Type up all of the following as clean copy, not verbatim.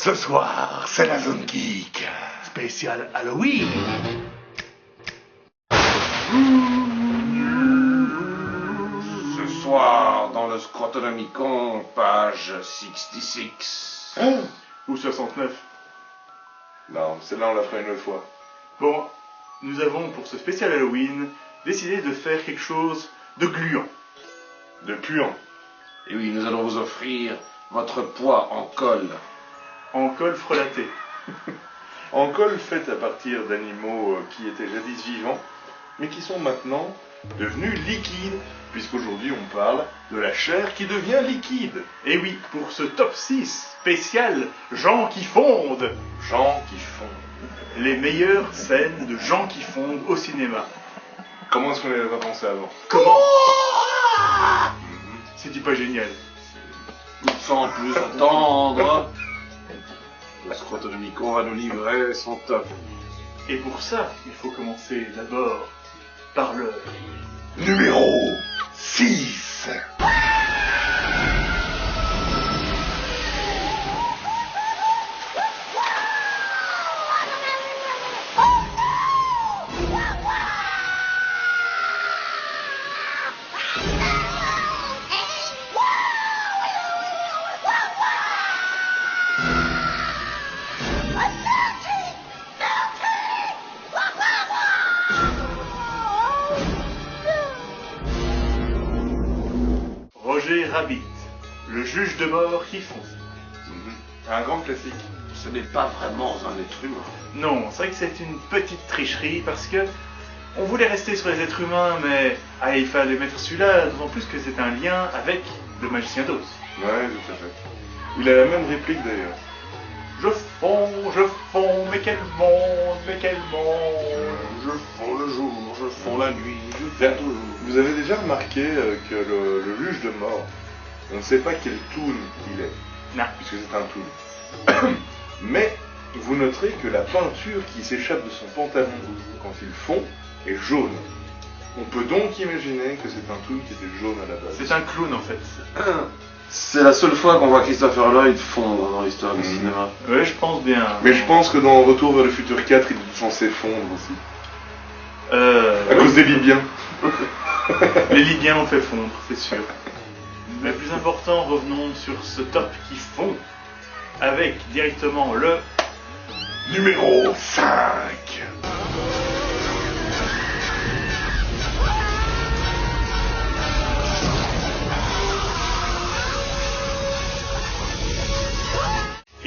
Ce soir, c'est la zone geek. Spécial Halloween. Ce soir, dans le Scrotonomicon, page 66. Ou 69. Non, celle-là, on la fera une autre fois. Bon, nous avons pour ce spécial Halloween décidé de faire quelque chose de gluant. De puant. Et oui, nous allons vous offrir votre poids en colle. En colle frelatée. En colle faite à partir d'animaux qui étaient jadis vivants, mais qui sont maintenant devenus liquides, puisqu'aujourd'hui on parle de la chair qui devient liquide. Et oui, pour ce top 6 spécial gens qui fondent. Gens qui fondent. Les meilleures scènes de gens qui fondent au cinéma. Comment est-ce qu'on n'y avait pas pensé avant? Comment C'est-il pas génial? Sans plus attendre, le Scrotonomicon va nous livrer son top. Et pour ça, il faut commencer d'abord par le... Numéro 6. Roger Rabbit, le juge de mort qui fonce. Un grand classique. Ce n'est pas vraiment un être humain. Non, c'est vrai que c'est une petite tricherie parce que on voulait rester sur les êtres humains, mais il fallait mettre celui-là, d'autant plus que c'est un lien avec le magicien d'Oz. Ouais, tout à fait. Il a la même réplique d'ailleurs. Je fonds, mais quel monde, mais quel monde. Je fonds le jour, je fonds la nuit, je Bien, fonds toujours. vous avez déjà remarqué que le juge de mort, on ne sait pas quel toon il est, Non. puisque c'est un toon. Mais vous noterez que la peinture qui s'échappe de son pantalon quand il fond est jaune. On peut donc imaginer que c'est un toon qui était jaune à la base. C'est un clown en fait. C'est la seule fois qu'on voit Christopher Lloyd fondre dans l'histoire du Mhm. cinéma. Ouais, je pense bien. Mais je pense que dans Retour vers le futur 4, il est censé fondre aussi. À cause des Libyens. Les Libyens ont fait fondre, c'est sûr. Mais plus important, revenons sur ce top qui fond avec directement le... Numéro 5.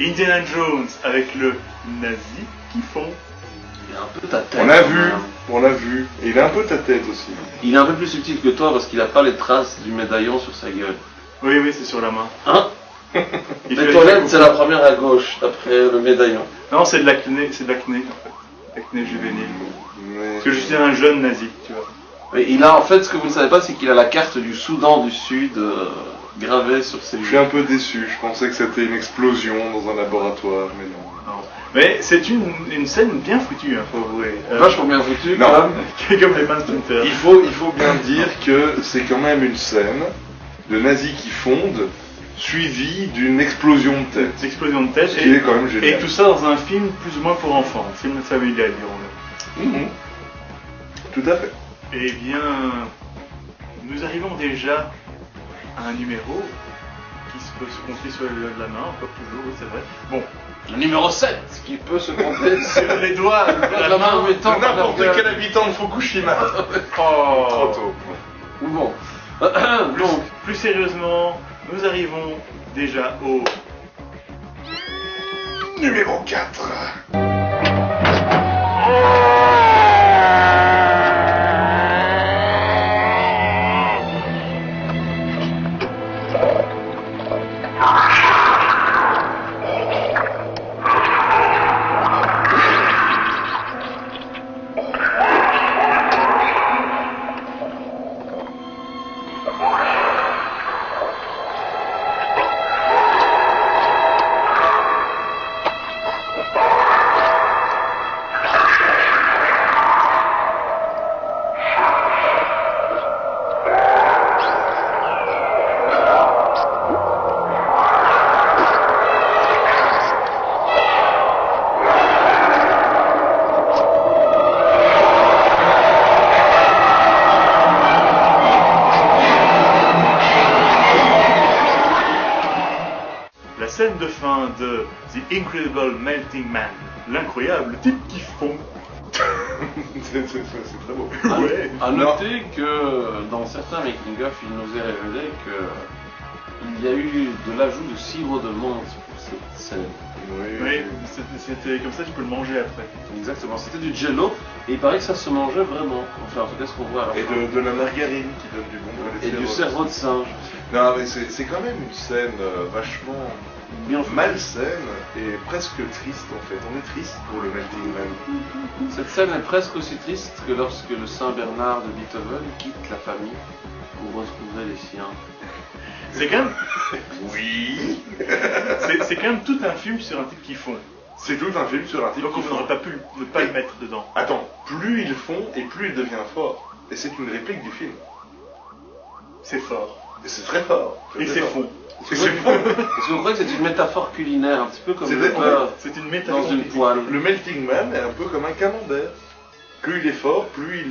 Indiana Jones avec le nazi qui fond. Il a un peu ta tête. On a quand vu, même. on l'a vu. Et il a un peu ta tête aussi. Il est un peu plus subtil que toi parce qu'il a pas les traces du médaillon sur sa gueule. Oui, oui, c'est sur la main. Hein? Il Les fait toilettes, la c'est la première à gauche, d'après le médaillon. Non, c'est de l'acné, c'est de l'acné en fait. L'acné juvénile. Mais... Parce que je suis un jeune nazi, tu vois. Mais il a, en fait, ce que vous ne savez pas, c'est qu'il a la carte du Soudan du Sud gravée sur ses Je suis un peu déçu. Je pensais que c'était une explosion dans un laboratoire, mais non. Non. Mais c'est une scène bien foutue, hein, faut avouer. Vachement bien foutu, Non. quand même. Comme les Manhunter. Il faut bien dire que c'est quand même une scène de nazis qui fondent, suivie d'une explosion de tête. Explosion de tête Ce qui est quand même et génial. tout ça dans un film plus ou moins pour enfants, film familial dirons-le. Mhm. Tout à fait. Eh bien, nous arrivons déjà à un numéro qui se peut se compter sur le doigt de la main, encore toujours, oui c'est vrai. Bon, Le numéro 7, qui peut se compter sur sur les doigts de la main mettant N'importe la- quel habitant de Fukushima. Oh. Trop tôt. Bon. Donc, plus sérieusement, nous arrivons déjà au... Numéro 4. scène de fin de The Incredible Melting Man, l'incroyable type qui fond. C'est très beau. Ouais. À noter que dans certains making-of, il nous est révélé que il y a eu de l'ajout de sirop de menthe pour cette scène. Oui, c'était comme ça, tu peux le manger après. Exactement, c'était du jello et il paraît que ça se mangeait vraiment. Enfin, en tout cas, ce qu'on voit à la Et fin. de la margarine qui donne du bon Et du cerveau de singe. Non, mais c'est quand même une scène vachement Bien fait. malsaine et presque triste en fait. On est triste pour le Melting Man. Cette scène est presque aussi triste que lorsque le Saint Bernard de Beethoven quitte la famille pour retrouver les siens. C'est quand même, Oui. c'est quand même tout un film sur un type qui fond. C'est tout un film sur un type Donc on qui n'aurait fond. pas pu ne pas le mettre dedans. Attends, plus il fond et plus il devient fort. Et c'est une réplique du film. C'est fort. Et c'est très fort. Et c'est fond. Et c'est fond. Parce que vous croyez que c'est une métaphore culinaire, un petit peu comme C'est le des- beurre C'est une dans métaphore. une poêle. Le Melting Man est un peu comme un camembert. Plus il est fort, plus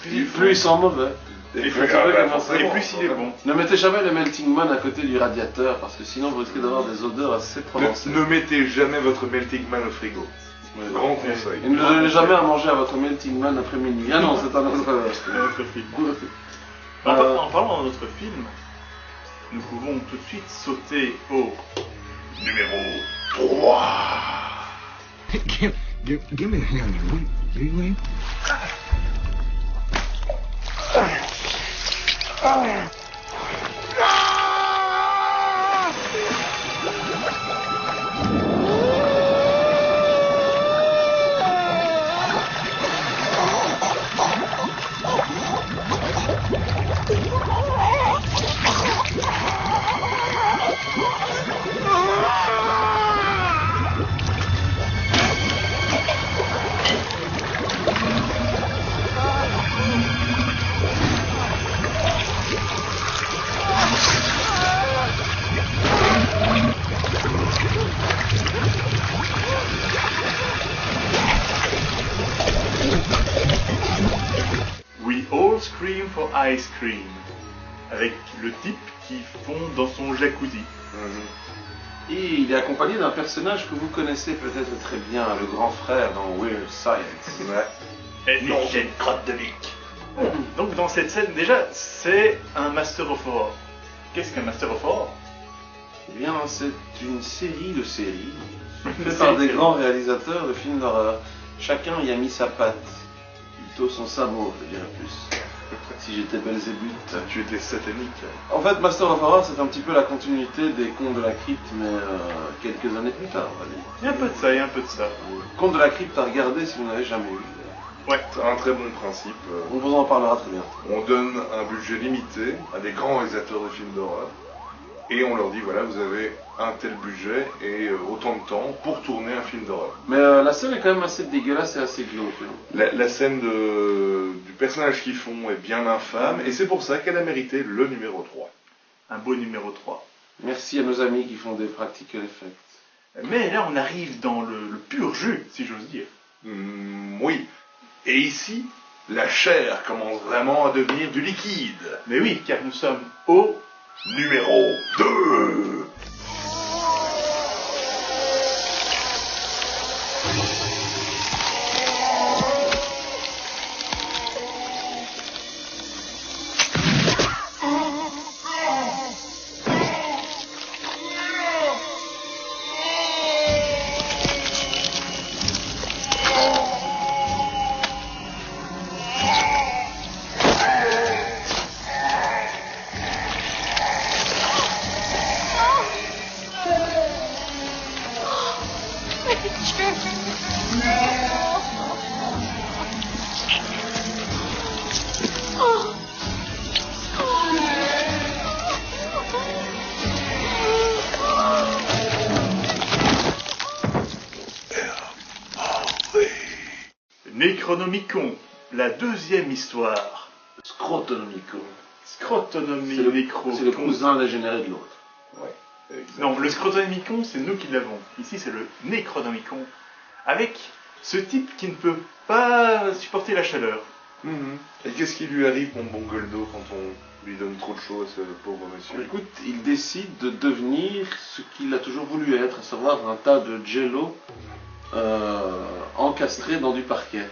il... Plus il sent mauvais. Et plus- plus, ah bah, Et forcément, plus il est bon. Ne mettez jamais le melting man à côté du radiateur parce que sinon vous risquez d'avoir des odeurs assez prononcées. Ne mettez jamais votre Melting Man au frigo. Grand conseil. Et ne donnez jamais à manger à votre melting man après minuit. Ah non, c'est un autre. C'est notre film. En parlant de notre film, nous pouvons tout de suite sauter au Numéro 3. Give me the hand, will you? We All Scream for Ice Cream, avec le type qui fond dans son jacuzzi. Et il est accompagné d'un personnage que vous connaissez peut-être très bien, le grand frère dans Weird Science. Ouais. Et j'ai une crotte de bique. Donc dans cette scène, déjà, c'est un Master of Horror. Qu'est-ce qu'un Master of Horror? Eh bien, c'est une série de séries faite par des grands réalisateurs de films d'horreur. Chacun y a mis sa patte, plutôt son sabot, je dirais plus. Si j'étais Belzébuth. Tu étais satanique. En fait, Master of Horror, c'est un petit peu la continuité des Contes de la Crypte, mais quelques années plus tard, on va dire. Il y a un peu de ça, il y a un peu de ça. Contes de la Crypte à regarder si vous n'avez jamais eu. Ouais. C'est un très bon principe. On vous en parlera très bien. On donne un budget limité à des grands réalisateurs de films d'horreur. Et on leur dit, voilà, vous avez un tel budget et autant de temps pour tourner un film d'horreur. Mais la scène est quand même assez dégueulasse et assez glauque. Hein. La scène du personnage qui fond est bien infâme, et c'est pour ça qu'elle a mérité le numéro 3. Un beau numéro 3. Merci à nos amis qui font des practical effects. Mais là, on arrive dans le pur jus, si j'ose dire. Oui. Et ici, la chair commence vraiment à devenir du liquide. Mais oui, car nous sommes au Numéro 2. Necronomicon, la deuxième histoire. Scrotonomico. Scrotonomie nécro. C'est le cousin dégénéré de l'autre. Ouais. Non, le Scrotonomicon, c'est nous qui l'avons. Ici, c'est le Necronomicon. Avec ce type qui ne peut pas supporter la chaleur. Et qu'est-ce qui lui arrive, mon bon Goldo, quand on lui donne trop de choses, ce pauvre monsieur? Écoute, il décide de devenir ce qu'il a toujours voulu être, à savoir un tas de jello encastré dans du parquet.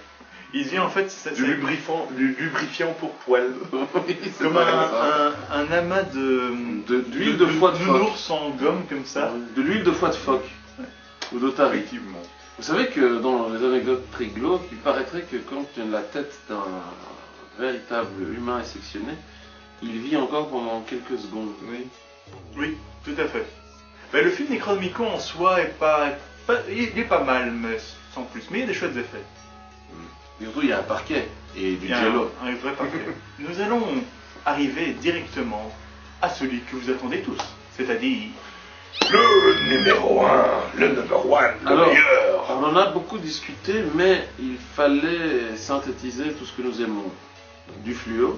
Il devient en fait Du lubrifiant pour poils. Oui, c'est comme vrai, ça. un amas d'huile de foie de phoque. nounours en gomme comme ça. De l'huile de foie de phoque. Ou d'otarie. Effectivement. Vous savez que dans les anecdotes très glauques, il paraîtrait que quand la tête d'un véritable humain est sectionnée, il vit encore pendant quelques secondes. Oui, tout à fait. Ben, le film Necronomicon en soi il est pas mal, mais sans plus. Mais il y a des chouettes effets. Et surtout, il y a un parquet et du Il y a jello. un vrai parquet. Nous allons arriver directement à celui que vous attendez tous, c'est-à-dire Le numéro 1, le number 1, le Alors, meilleur. on en a beaucoup discuté, mais il fallait synthétiser tout ce que nous aimons. Du fluo,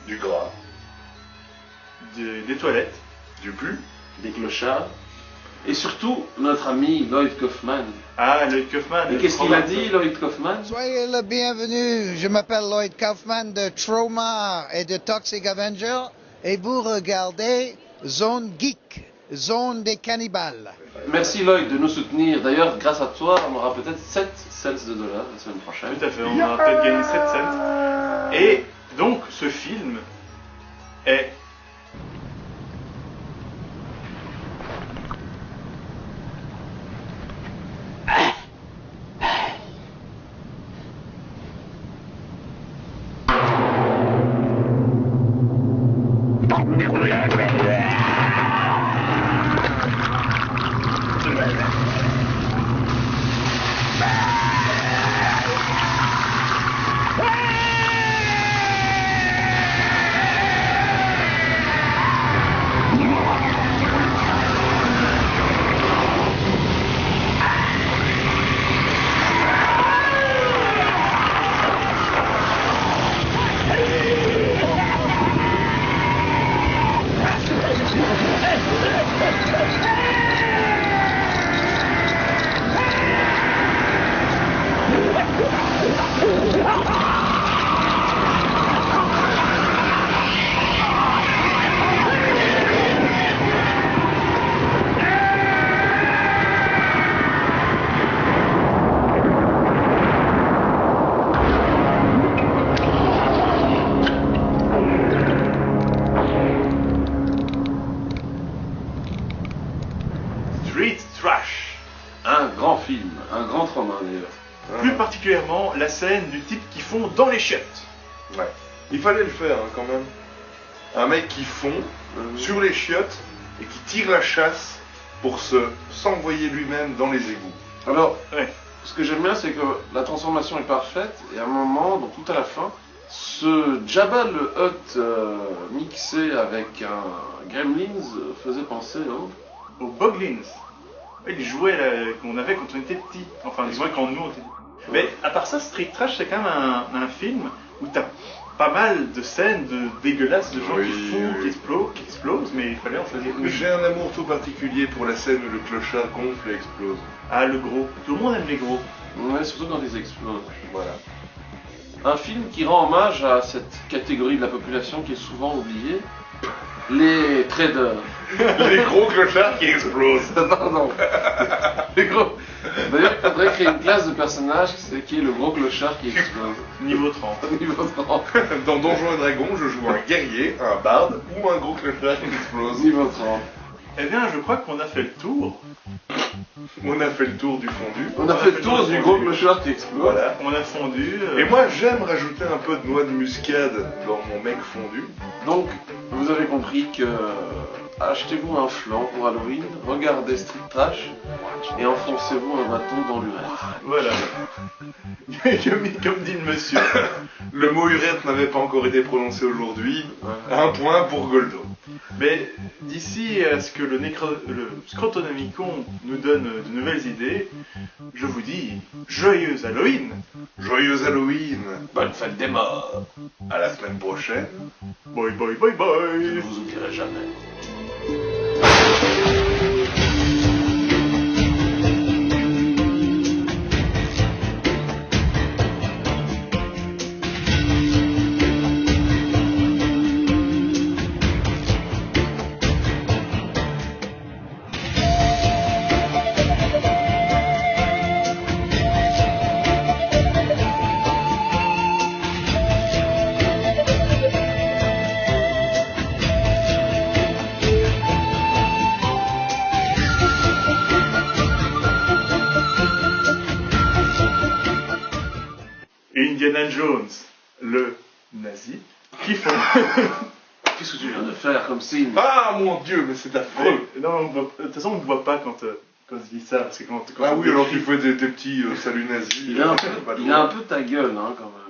Du gras, des toilettes. du pu. des clochards, et surtout notre ami Lloyd Kaufman. Ah, Lloyd Kaufman. Et qu'est-ce qu'il a dit, Lloyd Kaufman? Soyez le bienvenu, je m'appelle Lloyd Kaufman de Trauma et de Toxic Avenger et vous regardez Zone Geek, Zone des cannibales. Merci Lloyd de nous soutenir. D'ailleurs, grâce à toi, on aura peut-être 7 cents de dollars la semaine prochaine. Tout à fait, on aura peut-être gagné 7 cents. Et donc, ce film est... Street Trash. Un grand film, un grand trauma d'ailleurs. Plus particulièrement, la scène du type qui fond dans les chiottes. Ouais. Il fallait le faire quand même. Un mec qui fond sur les chiottes et qui tire la chasse pour s'envoyer lui-même dans les égouts. Alors, Ouais. ce que j'aime bien, c'est que la transformation est parfaite, et à un moment, donc tout à la fin, ce Jabba le Hutt mixé avec un Gremlins faisait penser au... Aux Boglins. Ouais, les jouets là, qu'on avait quand on était petit. Enfin, les jouets quand nous on était petits. Mais à part ça, Street Trash, c'est quand même un film où t'as pas mal de scènes dégueulasses de gens Oui, qui font, oui. qui explosent, mais il fallait en choisir une. J'ai un amour tout particulier pour la scène où le clochard gonfle et explose. Ah, le gros. Tout le monde aime les gros. Ouais, surtout quand ils explosent. Voilà. Un film qui rend hommage à cette catégorie de la population qui est souvent oubliée, les traders. Les gros clochards qui explosent. Pardon. Les gros. D'ailleurs, il faudrait créer une classe de personnage qui est le gros clochard qui explose. Niveau 30. Niveau 30. Dans Donjons et Dragons, je joue un guerrier, un barde ou un gros clochard qui explose. Niveau 30. Eh bien, je crois qu'on a fait le tour. On a fait le tour du fondu. On a fait le tour du gros clochard qui explose. Voilà. On a fondu. Et moi, j'aime rajouter un peu de noix de muscade dans mon mec fondu. Donc, vous avez compris que achetez-vous un flan pour Halloween, regardez Street Trash et enfoncez-vous un bâton dans l'urètre. Voilà. Comme dit le monsieur. Le mot urètre n'avait pas encore été prononcé aujourd'hui. Ouais. Un point pour Goldo. Mais d'ici à ce que le Scrotonomicon nous donne de nouvelles idées, je vous dis joyeux Halloween. Joyeux Halloween. Bonne fête des morts. À la semaine prochaine. Bye bye bye Je ne bye. vous oublierai jamais. Indiana Jones, le nazi, qui font... Qu'est-ce que tu viens de faire comme signe? Ah mon Dieu, mais c'est affreux. Non, de toute façon, on ne voit pas quand je dis ça, parce que quand Ah on oui, alors décrit- tu fais des petits saluts nazis. Il a un peu ta gueule, hein, quand même.